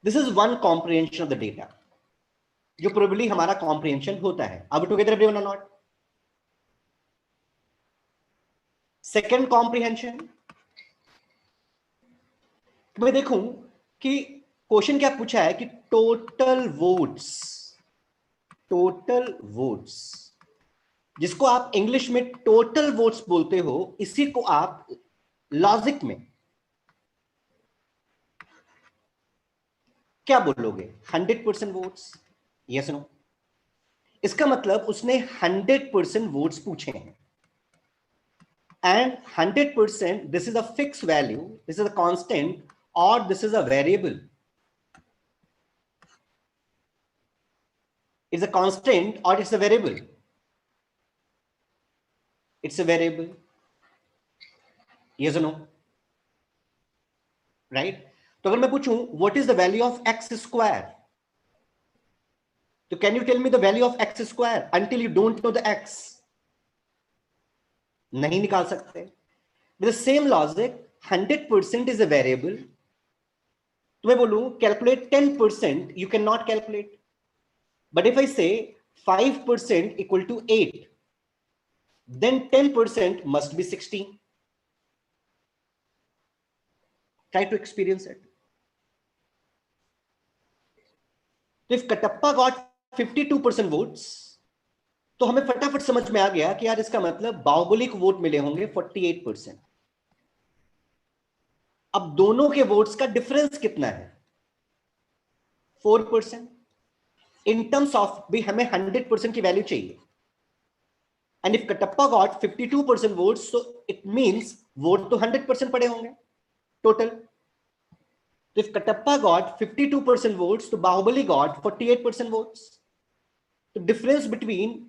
This is one comprehension of the data, जो probably हमारा comprehension होता है. Are we together everyone or not? Second comprehension, मैं देखूं कि question क्या पूछा है कि टोटल वोट्स, जिसको आप इंग्लिश में टोटल वोट्स बोलते हो, इसी को आप लॉजिक में क्या बोलोगे? 100% वोट्स. Yes no? इसका मतलब उसने 100% वोट्स पूछे हैं. And 100%, this is a fixed value, this is a constant, or this is a variable. It's a constant or it's a variable. It's a variable. Yes or no? Right? तो अगर मैं पूछूं what is the value of x square, तो can you tell me the value of x square until you don't know the x? नहीं निकाल सकते. With the same logic, 100% is a variable. तो मैं बोलूं calculate 10%, you cannot calculate. But if I say 5% equal to 8, then 10% must be 16. Try to experience it. So if Katappa got 52% votes, तो हमें फटाफट समझ में आ गया कि यार इसका मतलब बाहुबली को वोट मिले होंगे 48%. अब दोनों के वोट्स का डिफरेंस कितना है? 4%. इन टर्म्स ऑफ भी हमें 100% की वैल्यू चाहिए. And if Kattappa got 52% votes, so it means vote तो 100% पड़े होंगे टोटल. तो इफ कटप्पा गॉट 52% वोट्स, तो बाहुबली गॉट 48% वोट्स. तो डिफरेंस बिटवीन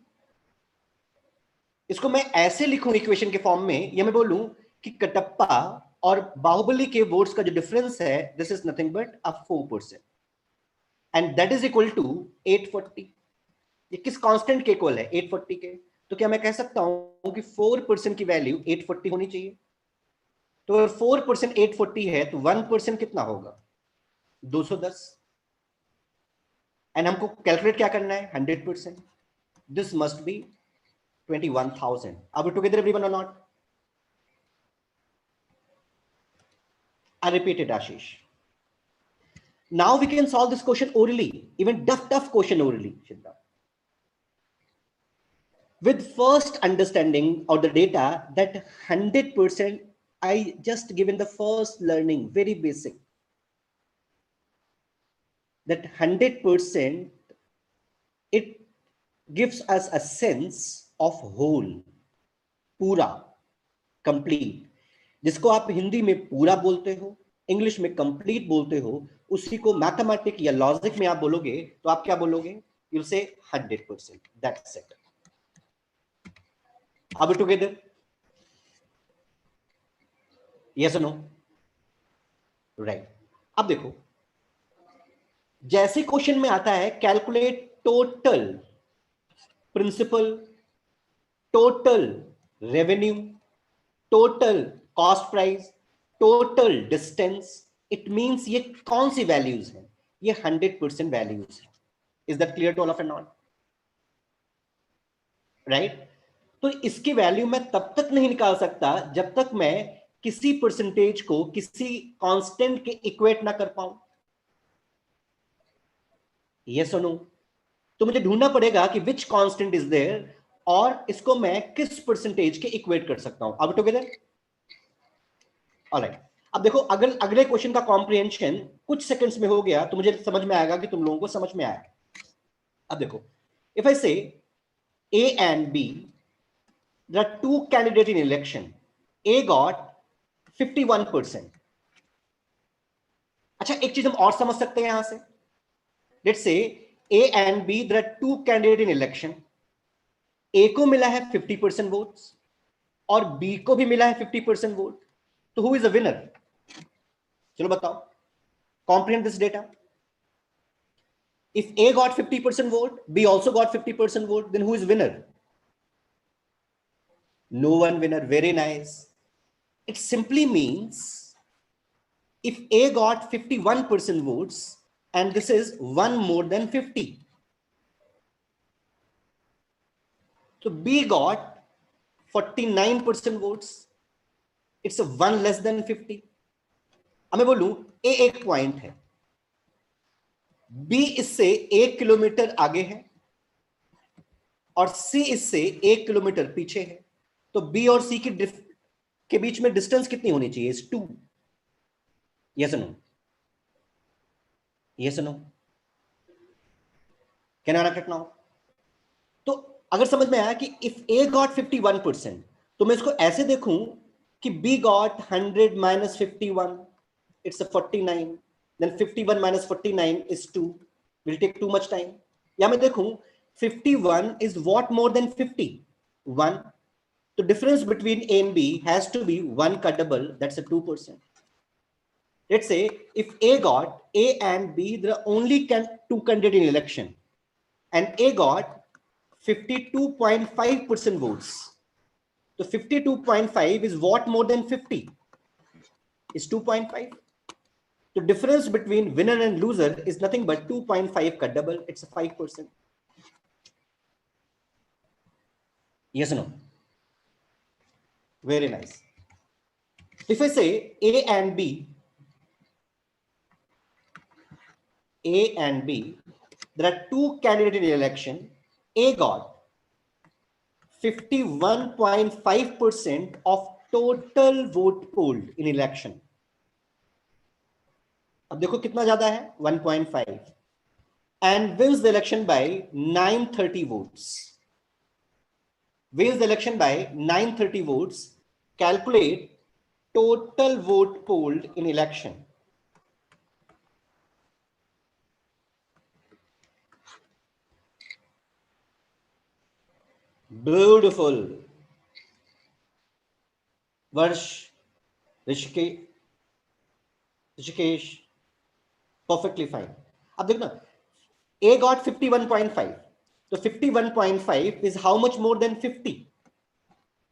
इसको मैं ऐसे लिखूं इक्वेशन के फॉर्म में, या मैं बोलूं कि कटप्पा और बाहुबली के वोट्स का जो डिफरेंस है, this is nothing but a 4%, and that is equal to 840। ये किस कांस्टेंट के इक्वल है? 840 के। तो क्या मैं कह सकता हूं कि 4% की वैल्यू 840 होनी चाहिए? तो अगर 4% 840 है तो 1% कितना होगा? 210। एंड हमको कैलकुलेट क्या करना है? 100%। This must be 21,000. Are we together, everyone, or not? I repeat it, Ashish. Now we can solve this question orally, even tough question orally, Shidda. With first understanding of the data that 100%, I just given the first learning, very basic, that 100%, it gives us a sense of whole, पूरा, complete. जिसको आप हिंदी में पूरा बोलते हो, English में complete बोलते हो, उसी को मैथमेटिक या लॉजिक में आप बोलोगे तो आप क्या बोलोगे? You'll say 100%. That's it. Are we together? Yes or no? Right. अब देखो, जैसे क्वेश्चन में आता है calculate total principal, total revenue, total cost price, total distance, it means ये कौन सी वैल्यूज हैं? ये 100% वैल्यूज है। Is that clear to all of and not? Right? तो इसकी वैल्यू मैं तब तक नहीं निकाल सकता जब तक मैं किसी परसेंटेज को किसी कांस्टेंट के इक्वेट ना कर पाऊं। यस और नो? तो मुझे ढूंढना पड़ेगा कि विच कांस्टेंट इज देयर, और इसको मैं किस परसेंटेज के इक्वेट कर सकता हूं। अब टुगेदर? ऑलराइट। अब देखो, अगर अगले क्वेश्चन का कॉम्प्रिहेंशन कुछ सेकंड्स में हो गया तो मुझे समझ में आएगा कि तुम लोगों को समझ में आया। अब देखो, इफ आई से A and B, there are two candidates in election. A got 51%. अच्छा, एक चीज हम और समझ सकते हैं यहां से। Let's say A and B, there are two candidates in election. A को मिला है 50% वोट्स और B को भी मिला है 50% वोट। तो who is the winner? चलो बताओ, comprehend this data. If A got 50% vote, B also got 50% vote, then who is winner? No one winner. Very nice. It simply means if A got 51% votes and this is 1 more than 50, so B got 49% votes, it's a 1 less than 50. अब मैं बोलूं A एक point है, B इससे 1 kilometre आगे है और C इससे 1 किलोमीटर पीछे है, तो B और C के बीच में डिस्टेंस कितनी होनी चाहिए? Is 2। Yes no? Yes no? Can I wrap now? तो अगर समझ में आया कि इफ A गॉट 51%, तो मैं इसको ऐसे देखूं कि B got 100 minus 51, it's a 49, then 51 minus 49 is 2, will take too much time. या मैं देखूं 51 is what more than 50? 1. The difference between A and B has to be 1 का double, that's a 2%. Let's say if A and B, there are only two candidates in election, and A got 52.5% votes. So 52.5 is what more than 50? Is 2.5. The difference between winner and loser is nothing but 2.5 ka double. It's a 5%. Yes or no? Very nice. If I say A and B, there are two candidates in the election. A got 51.5% of total vote polled in election. अब देखो कितना ज्यादा है? 1.5, and wins the election by 930 votes. Wins the election by 930 votes. Calculate total vote polled in election. Beautiful. वर्ष, Rishikesh, perfectly fine. अब देखो ना, A got 51.5, so 51.5 is how much more than 50?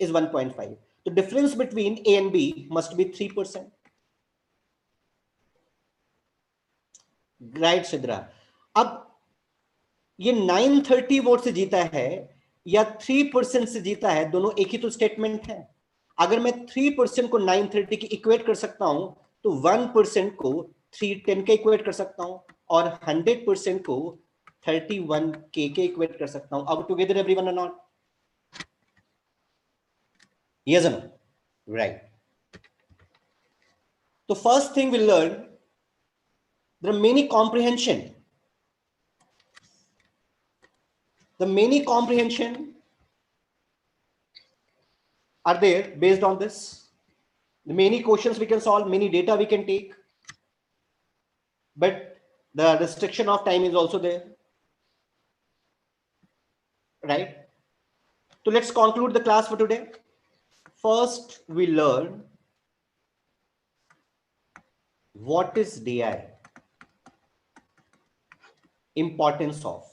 Is 1.5. The difference between A and B must be 3%. Right, Sidra? अब ये 930 vote से जीता है या 3% से जीता है, दोनों एक ही तो स्टेटमेंट है। अगर मैं 3% को 930 की इक्वेट कर सकता हूं तो 1% को 310 के इक्वेट कर सकता हूं और 100% को 31K के इक्वेट कर सकता हूं। अब टुगेदर एवरीवन और not? Yes or no? Right. So first thing we'll learn, there are many comprehension. The many comprehension are there based on this. The many questions we can solve, many data we can take, but the restriction of time is also there, right? So let's conclude the class for today. First, we learn what is DI, importance of.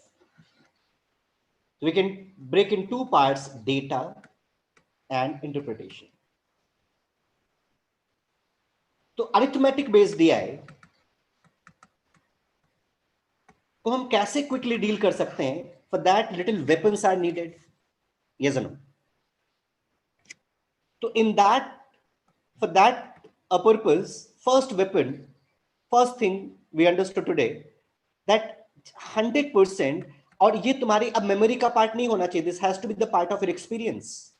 So we can break in two parts, data and interpretation. तो arithmetic based DI को हम कैसे quickly deal कर सकते हैं? For that little weapons are needed, yes और no? तो in that, for that a purpose, first weapon, first thing we understood today that 100%, और ये तुम्हारी अब मेमोरी का पार्ट नहीं होना चाहिए, this has to be the part of your experience,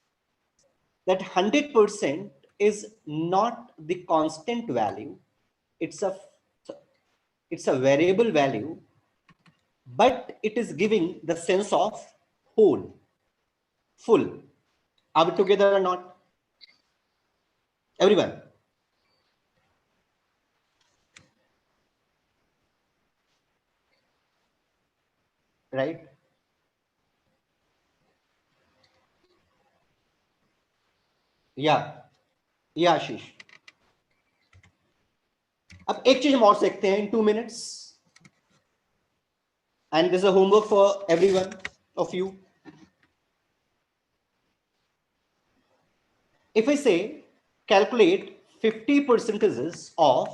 that 100% is not the constant value, it's a variable value, but it is giving the sense of whole, full. Are we together or not, everyone? Right? या आशीष, अब एक चीज हम और सीखते हैं इन 2 minutes, and this is a homework for everyone of you. If I say calculate 50% of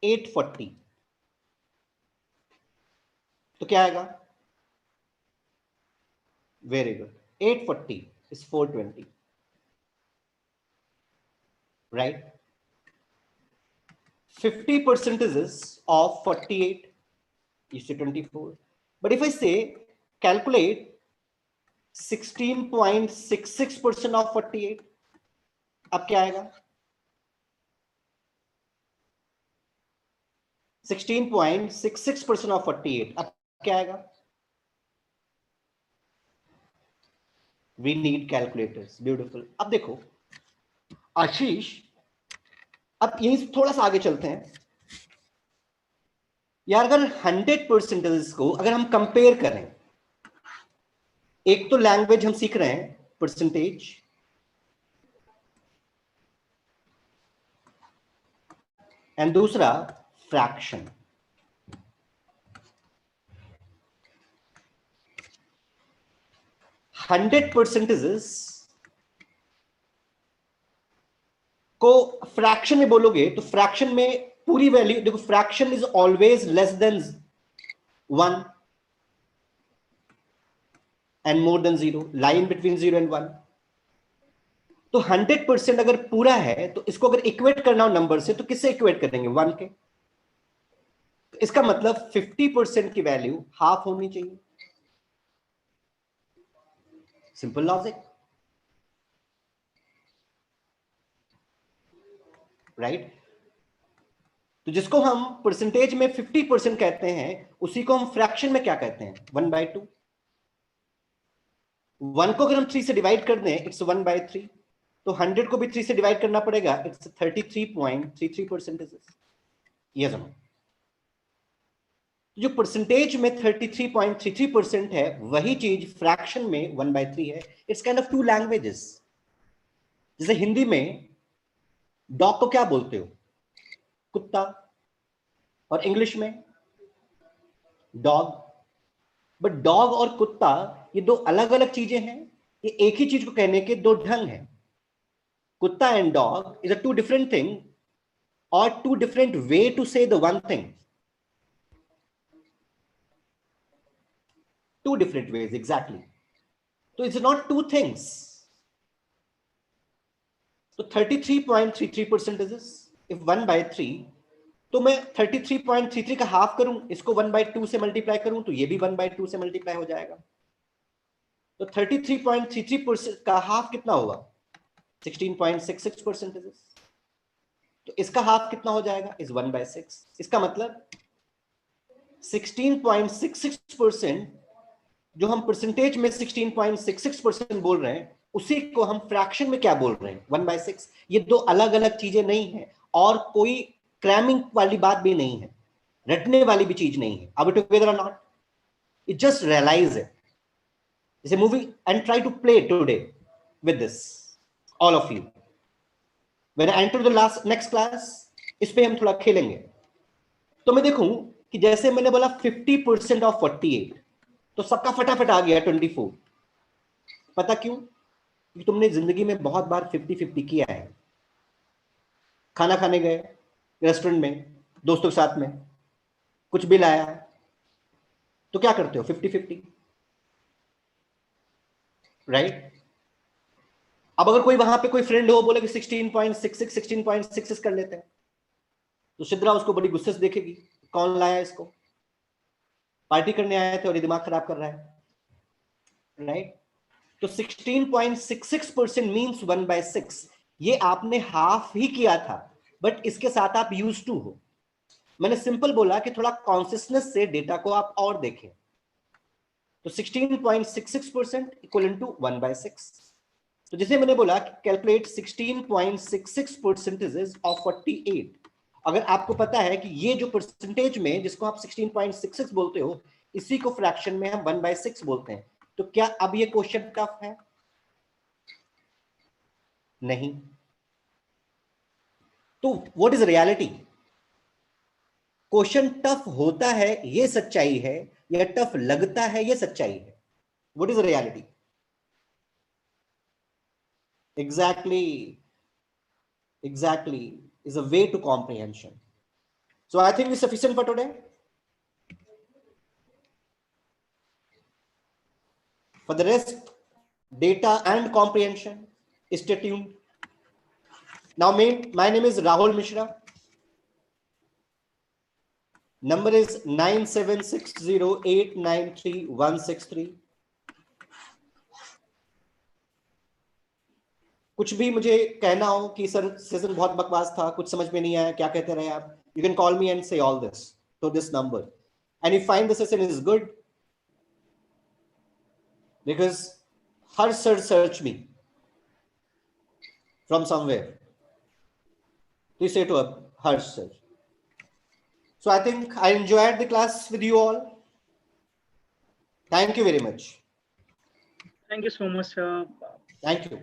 840, तो क्या आएगा? Very good, 840 is 420, right? 50% of 48 is 24. But if I say calculate 16.66% of 48, अब क्या आएगा? 16.66% of 48, अब क्या आएगा? We need calculators. Beautiful. अब देखो आशीष, अब यहीं थोड़ा सा आगे चलते हैं यार। अगर 100% को अगर हम कंपेयर करें, एक तो लैंग्वेज हम सीख रहे हैं परसेंटेज, एंड दूसरा फ्रैक्शन। हंड्रेड परसेंटेजेस को फ्रैक्शन में बोलोगे तो फ्रैक्शन में पूरी वैल्यू देखो, fraction is always less than 1 and more than 0, line between 0 and 1। तो 100% अगर पूरा है तो इसको अगर इक्वेट करना हो नंबर से तो किससे इक्वेट करेंगे? 1 के। तो इसका मतलब 50% की वैल्यू हाफ होनी चाहिए। Simple logic, right? तो जिसको हम परसेंटेज में 50% कहते हैं उसी को हम फ्रैक्शन में क्या कहते हैं? 1/2। 1 को अगर हम 3 से डिवाइड कर दें इट्स 1/3, तो 100 को भी 3 से डिवाइड करना पड़ेगा, इट्स 33.33%। यस और नो? जो परसेंटेज में 33.33% है वही चीज फ्रैक्शन में 1/3 है। It's kind of to languages. जैसे हिंदी में डॉग को क्या बोलते हो? कुत्ता। और इंग्लिश में डॉग। बट डॉग और कुत्ता ये दो अलग अलग चीजें हैं, ये एक ही चीज को कहने के दो ढंग हैं। कुत्ता and dog is a two different thing or two different way to say the one thing. Two different ways, exactly. So it's not two things. So 33.33% is this. If 1 by 3, तो मैं 33.33 का हाफ करूं, इसको 1 by 2 से multiply करूं, तो ये भी 1 by 2 से मल्टीप्लाई हो जाएगा। तो 33.33% का हाफ कितना होगा? 16.66% is this. तो इसका हाफ कितना हो जाएगा? Is 1 by 6. इसका मतलब 16.66% जो हम परसेंटेज में 16.66% बोल रहे हैं, उसी को हम फ्रैक्शन में क्या बोल रहे हैं? 1 by 6. ये दो अलग अलग चीजें नहीं है, और कोई क्रैमिंग वाली बात भी नहीं है, रटने वाली भी चीज नहीं है। Are we together or not? You just realize it. It's a movie and try to play today with this, all of you. When I enter the next class, इस पे हम थोड़ा खेलेंगे। तो मैं देखूं कि जैसे मैंने बोला 50% ऑफ 48, तो सबका फटाफट आ गया 24। पता क्यों? क्योंकि तुमने जिंदगी में बहुत बार 50-50 किया है। खाना खाने गए रेस्टोरेंट में दोस्तों के साथ में, कुछ बिल आया, तो क्या करते हो? 50-50, राइट? अब अगर कोई वहां पे कोई फ्रेंड हो, बोले कि 16.66 कर लेते हैं, तो सिद्रा उसको बड़ी गुस्से से देखेगी, कौन लाया इसको, पार्टी करने आए थे और ये दिमाग खराब कर रहा है, राइट? तो 16.66% मीन्स 1 by 6। ये आपने हाफ ही किया था, बट इसके साथ आप यूज टू हो। मैंने सिंपल बोला कि थोड़ा कॉन्सियसनेस से डेटा को आप और देखें। तो 16.66% इक्वल टू 1 by 6। तो जैसे मैंने बोला कैलकुलेट 16.66 परसेंटेज ऑफ 48। अगर आपको पता है कि ये जो परसेंटेज में जिसको आप 16.66 बोलते हो, इसी को फ्रैक्शन में हम 1 by 6 बोलते हैं, तो क्या अब ये क्वेश्चन टफ है? नहीं। तो what is reality? Question tough होता है ये सच्चाई है, या टफ लगता है ये सच्चाई है? What is reality? Exactly is a way to comprehension. So I think it's sufficient for today. For the rest, data and comprehension, stay tuned. Now my name is Rahul Mishra. Number is 9760893163. कुछ भी मुझे कहना हो कि sir session बहुत बकवास था, कुछ समझ में नहीं आया, क्या कहते रहे आप, you can call me and say all this to this number. And if you find the session is good, because Harsh sir search me from somewhere, please say to Harsh sir. So I think I enjoyed the class with you all. Thank you very much. Thank you so much. Thank you.